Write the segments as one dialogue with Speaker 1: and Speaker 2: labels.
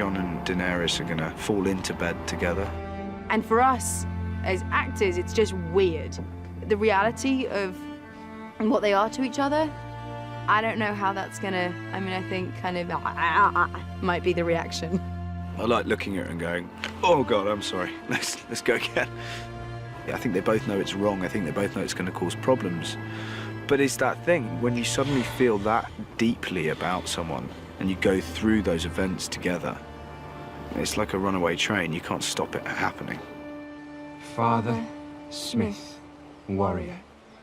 Speaker 1: Jon and Daenerys are gonna fall into bed together.
Speaker 2: And for us, as actors, it's just weird. The reality of what they are to each other, I don't know how that's gonna, I mean, I think kind of might be the reaction.
Speaker 1: I like looking at it and going, oh God, I'm sorry, let's go again. Yeah, I think they both know it's wrong. I think they both know it's gonna cause problems. But it's that thing, when you suddenly feel that deeply about someone and you go through those events together, it's like a runaway train. You can't stop it happening.
Speaker 3: Father, Smith, warrior.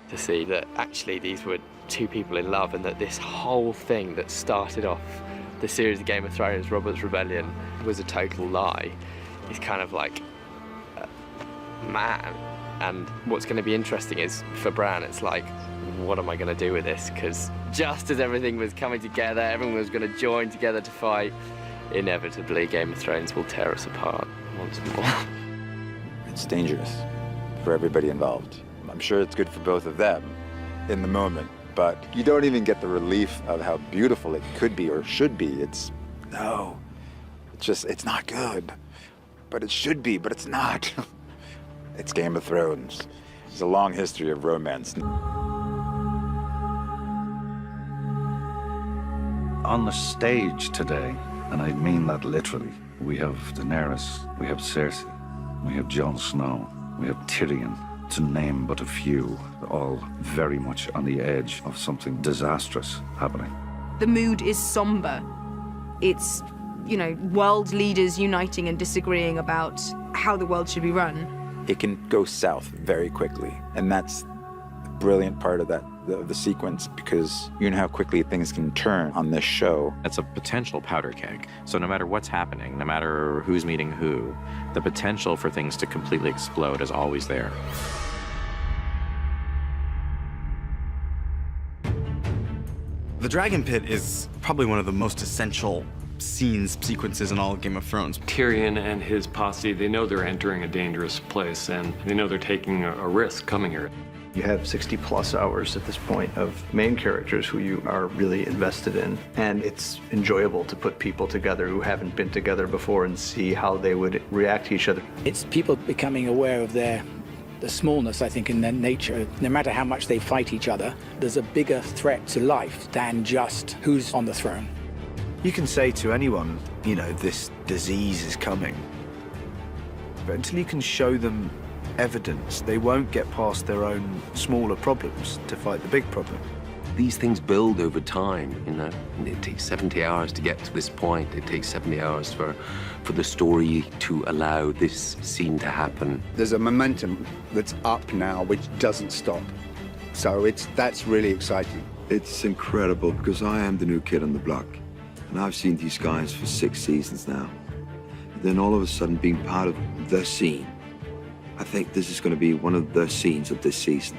Speaker 4: To see that actually these were two people in love and that this whole thing that started off the series of Game of Thrones, Robert's Rebellion, was a total lie is kind of like, man. And what's going to be interesting is, for Bran, it's like, what am I going to do with this? Because just as everything was coming together, everyone was going to join together to fight, inevitably Game of Thrones will tear us apart once more.
Speaker 5: It's dangerous for everybody involved. I'm sure it's good for both of them in the moment, but you don't even get the relief of how beautiful it could be or should be. It's not good. But it should be, but it's not. It's Game of Thrones. There's a long history of romance.
Speaker 6: On the stage today, and I mean that literally, we have Daenerys, we have Cersei, we have Jon Snow, we have Tyrion, to name but a few, all very much on the edge of something disastrous happening.
Speaker 2: The mood is somber. It's, you know, world leaders uniting and disagreeing about how the world should be run.
Speaker 5: It can go south very quickly, and that's the brilliant part of the sequence, because you know how quickly things can turn on this show.
Speaker 7: It's a potential powder keg. So no matter what's happening, no matter who's meeting who, the potential for things to completely explode is always there.
Speaker 8: The Dragon Pit is probably one of the most essential sequences in all of Game of Thrones.
Speaker 9: Tyrion and his posse, they know they're entering a dangerous place, and they know they're taking a risk coming here.
Speaker 10: You have 60+ hours at this point of main characters who you are really invested in, and it's enjoyable to put people together who haven't been together before and see how they would react to each other.
Speaker 11: It's people becoming aware of the smallness, I think, in their nature. No matter how much they fight each other, there's a bigger threat to life than just who's on the throne.
Speaker 1: You can say to anyone, you know, this disease is coming, but until you can show them evidence, they won't get past their own smaller problems to fight the big problem.
Speaker 12: These things build over time, you know. It takes 70 hours to get to this point. It takes 70 hours for the story to allow this scene to happen.
Speaker 13: There's a momentum that's up now which doesn't stop. So that's really exciting.
Speaker 14: It's incredible because I am the new kid on the block. And I've seen these guys for 6 seasons now. And then all of a sudden being part of the scene. I think this is going to be one of the scenes of this season.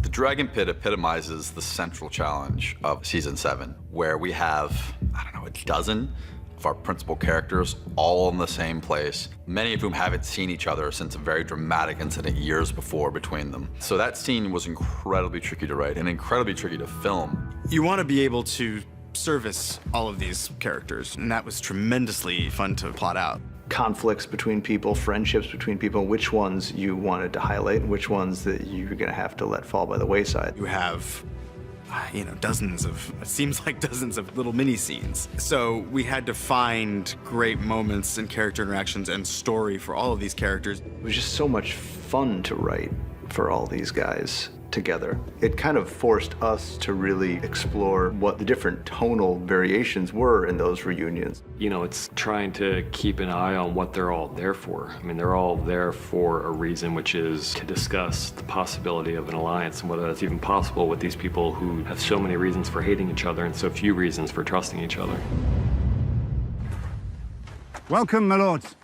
Speaker 15: The Dragon Pit epitomizes the central challenge of Season 7, where we have, I don't know, a dozen of our principal characters all in the same place, many of whom haven't seen each other since a very dramatic incident years before between them. So that scene was incredibly tricky to write and incredibly tricky to film.
Speaker 8: You want to be able to service all of these characters, and that was tremendously fun to plot out.
Speaker 10: Conflicts between people, friendships between people, which ones you wanted to highlight and which ones that you're going to have to let fall by the wayside.
Speaker 8: You have, you know, it seems like dozens of little mini scenes. So we had to find great moments and character interactions and story for all of these characters.
Speaker 10: It was just so much fun to write for all these guys together. It kind of forced us to really explore what the different tonal variations were in those reunions.
Speaker 9: You know, it's trying to keep an eye on what they're all there for. I mean, they're all there for a reason, which is to discuss the possibility of an alliance and whether that's even possible with these people who have so many reasons for hating each other and so few reasons for trusting each other.
Speaker 13: Welcome, my lords.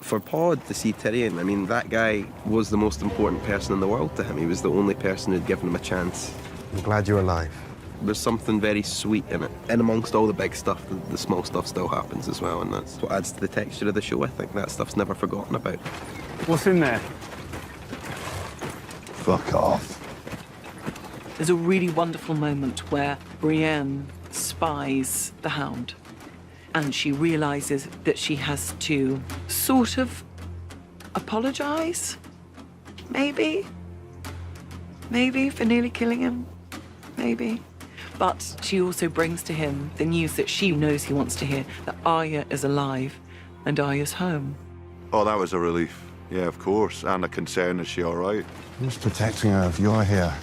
Speaker 16: For Pod to see Tyrion, I mean, that guy was the most important person in the world to him. He was the only person who'd given him a chance.
Speaker 17: I'm glad you're alive.
Speaker 16: There's something very sweet in it. And amongst all the big stuff, the small stuff still happens as well, and that's what adds to the texture of the show. I think that stuff's never forgotten about.
Speaker 13: What's in there?
Speaker 17: Fuck off. There's a really wonderful moment where Brienne spies the Hound, and she realizes that she has to sort of apologize, maybe for nearly killing him, maybe. But she also brings to him the news that she knows he wants to hear, that Arya is alive and Arya's home.
Speaker 18: Oh, that was a relief. Yeah, of course. And a concern, is she all right?
Speaker 19: Who's protecting her if you're here?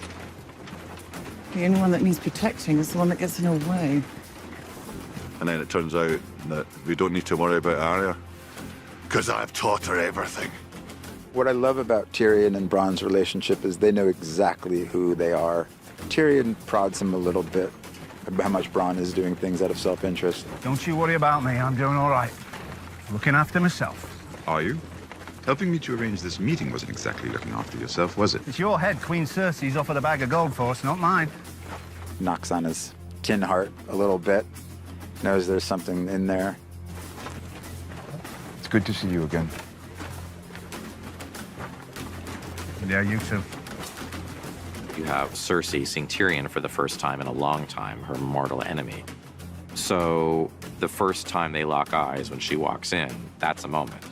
Speaker 20: The only one that needs protecting is the one that gets in her way.
Speaker 18: And then it turns out that we don't need to worry about Arya, because I've taught her everything.
Speaker 5: What I love about Tyrion and Bronn's relationship is they know exactly who they are. Tyrion prods him a little bit about how much Bronn is doing things out of self-interest.
Speaker 21: Don't you worry about me, I'm doing all right. Looking after myself.
Speaker 22: Are you? Helping me to arrange this meeting wasn't exactly looking after yourself, was it?
Speaker 21: It's your head Queen Cersei's offered a bag of gold for us, not mine.
Speaker 5: Knocks on his tin heart a little bit. Knows there's something in there.
Speaker 22: It's good to see you again.
Speaker 21: Yeah, you too.
Speaker 7: You have Cersei seeing Tyrion for the first time in a long time, her mortal enemy. So the first time they lock eyes when she walks in, that's a moment.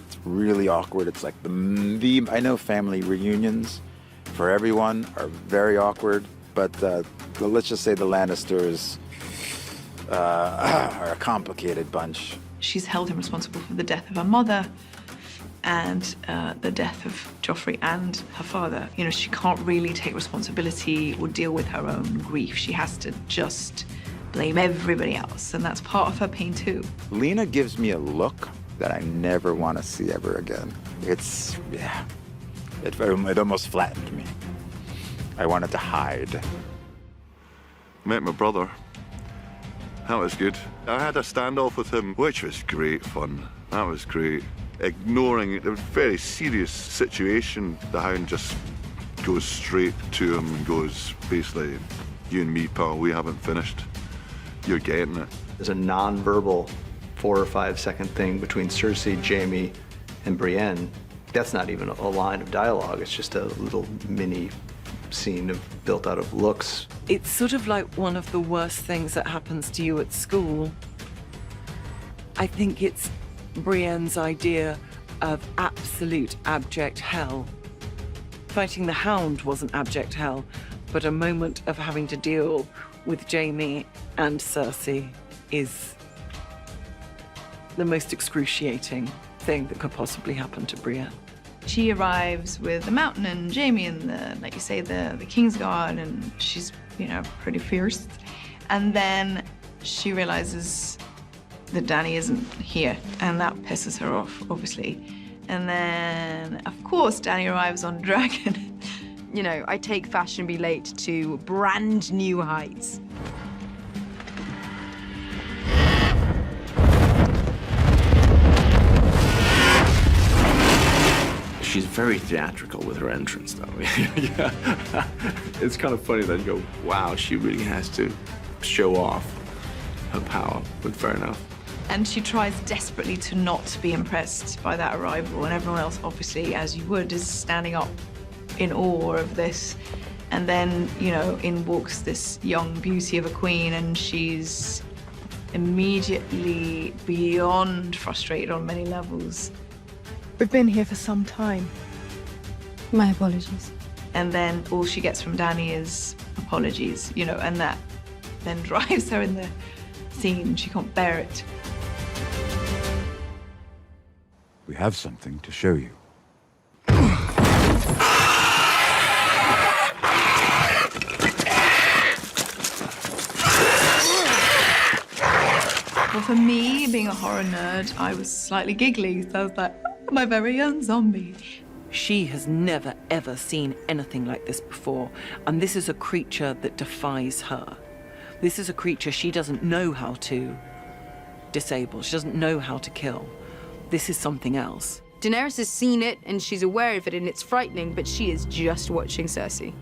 Speaker 5: It's really awkward. It's like I know family reunions for everyone are very awkward, but let's just say the Lannisters are a complicated bunch.
Speaker 23: She's held him responsible for the death of her mother and the death of Joffrey and her father. You know, she can't really take responsibility or deal with her own grief. She has to just blame everybody else, and that's part of her pain too.
Speaker 5: Lena gives me a look that I never want to see ever again. It's, yeah, it almost flattened me. I wanted to hide.
Speaker 18: Met my brother. That was good. I had a standoff with him, which was great fun. That was great. Ignoring a very serious situation, the Hound just goes straight to him and goes, basically, you and me, pal, we haven't finished. You're getting it.
Speaker 10: There's a non-verbal 4 or 5 second thing between Cersei, Jaime, and Brienne. That's not even a line of dialogue. It's just a little mini scene built out of looks.
Speaker 17: It's sort of like one of the worst things that happens to you at school. I think it's Brienne's idea of absolute abject hell. Fighting the Hound wasn't abject hell, but a moment of having to deal with Jaime and Cersei is the most excruciating thing that could possibly happen to Brienne.
Speaker 23: She arrives with the Mountain and Jaime and like you say, the Kingsguard, and she's, you know, pretty fierce. And then she realizes that Dany isn't here, and that pisses her off, obviously. And then, of course, Dany arrives on Dragon.
Speaker 2: You know, I take fashionably late to brand new heights.
Speaker 24: She's very theatrical with her entrance, though. Yeah. It's kind of funny that you go, wow, she really has to show off her power, but fair enough.
Speaker 23: And she tries desperately to not be impressed by that arrival, and everyone else, obviously, as you would, is standing up in awe of this. And then, you know, in walks this young beauty of a queen, and she's immediately beyond frustrated on many levels.
Speaker 25: We've been here for some time. My apologies.
Speaker 23: And then all she gets from Dany is apologies, you know, and that then drives her in the scene. She can't bear it.
Speaker 14: We have something to show you.
Speaker 23: Well, for me, being a horror nerd, I was slightly giggly. So I was like, oh, my very own zombie.
Speaker 17: She has never, ever seen anything like this before. And this is a creature that defies her. This is a creature she doesn't know how to disable. She doesn't know how to kill. This is something else.
Speaker 2: Daenerys has seen it, and she's aware of it, and it's frightening, but she is just watching Cersei.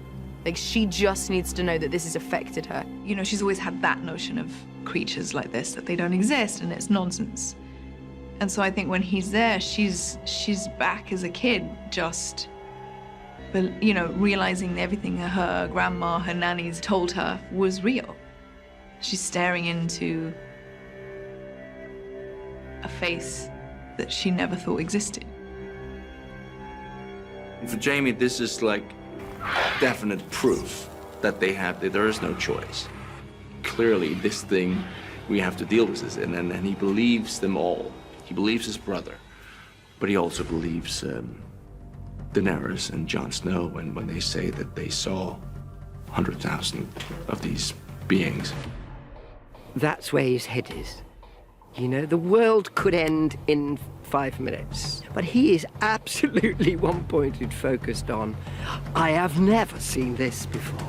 Speaker 2: Like, she just needs to know that this has affected her.
Speaker 23: You know, she's always had that notion of creatures like this, that they don't exist, and it's nonsense. And so I think when he's there, she's back as a kid, just But, you know, realizing everything her grandma, her nannies told her was real. She's staring into a face that she never thought existed.
Speaker 24: For Jamie, this is like definite proof that there is no choice. Clearly, this thing, we have to deal with this, and he believes them all. He believes his brother, but he also believes Daenerys and Jon Snow when they say that they saw 100,000 of these beings.
Speaker 1: That's where his head is. You know, the world could end in 5 minutes, but he is absolutely one-pointed, focused on, I have never seen this before.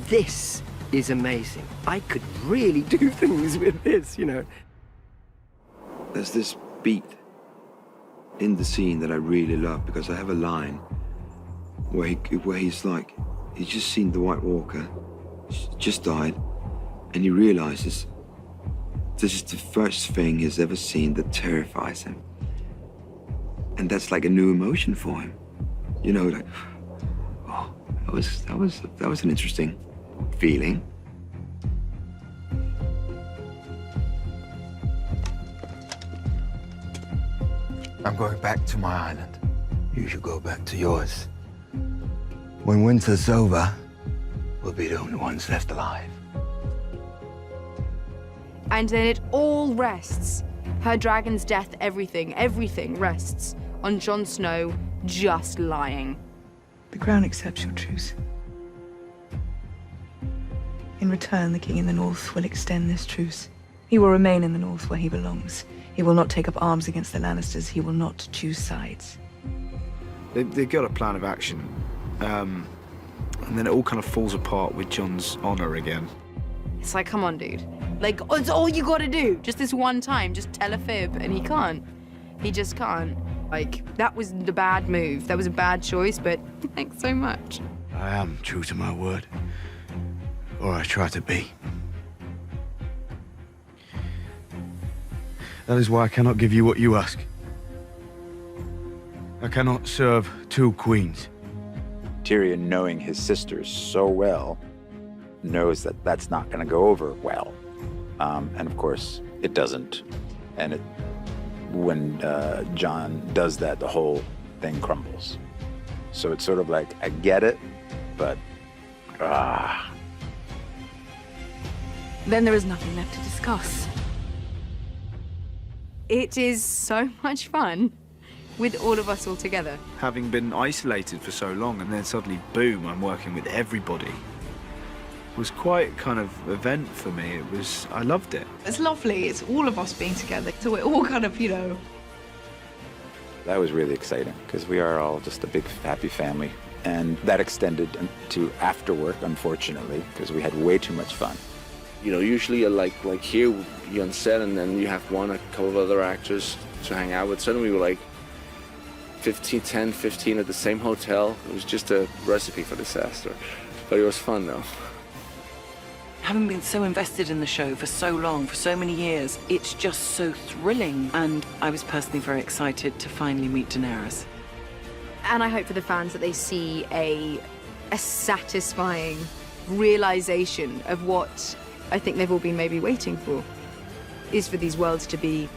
Speaker 1: This is amazing. I could really do things with this, you know.
Speaker 14: There's this beat in the scene that I really love, because I have a line where he's like, he's just seen the White Walker, just died, and he realizes this is the first thing he's ever seen that terrifies him. And that's like a new emotion for him. You know, like, oh, that was an interesting feeling.
Speaker 19: I'm going back to my island. You should go back to yours. When winter's over, we'll be the only ones left alive.
Speaker 2: And then it all rests. Her dragon's death, everything rests on Jon Snow just lying.
Speaker 23: The crown accepts your truce. In return, the king in the north will extend this truce. He will remain in the north where he belongs. He will not take up arms against the Lannisters. He will not choose sides.
Speaker 21: They've got a plan of action. And then it all kind of falls apart with Jon's honor again.
Speaker 2: It's like, come on, dude. Like, it's all you gotta do. Just this one time, just tell a fib, and he can't. He just can't. Like, that was the bad move. That was a bad choice, but thanks so much.
Speaker 21: I am true to my word. Or I try to be. That is why I cannot give you what you ask. I cannot serve two queens.
Speaker 5: Tyrion, knowing his sisters so well, knows that that's not going to go over well. And of course, it doesn't. And when Jon does that, the whole thing crumbles. So it's sort of like, I get it, but
Speaker 23: Then there is nothing left to discuss.
Speaker 2: It is so much fun with all of us all together.
Speaker 21: Having been isolated for so long, and then suddenly, boom, I'm working with everybody. It was quite kind of event for me. I loved it.
Speaker 23: It's lovely. It's all of us being together. So we're all kind of, you know.
Speaker 5: that was really exciting because we are all just a big happy family. And that extended to after work, unfortunately, because we had way too much fun.
Speaker 24: You know, usually you're like here, you're on set, and then you have a couple of other actors to hang out with. Suddenly we were like 10, 15 at the same hotel. It was just a recipe for disaster. But it was fun, though.
Speaker 17: Having been so invested in the show for so long, for so many years, it's just so thrilling. And I was personally very excited to finally meet Daenerys.
Speaker 2: And I hope for the fans that they see a satisfying realization of what I think they've all been maybe waiting for, is for these worlds to be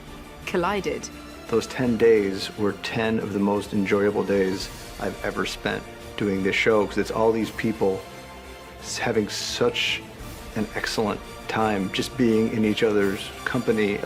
Speaker 2: collided.
Speaker 10: Those 10 days were 10 of the most enjoyable days I've ever spent doing this show, because it's all these people having such an excellent time just being in each other's company.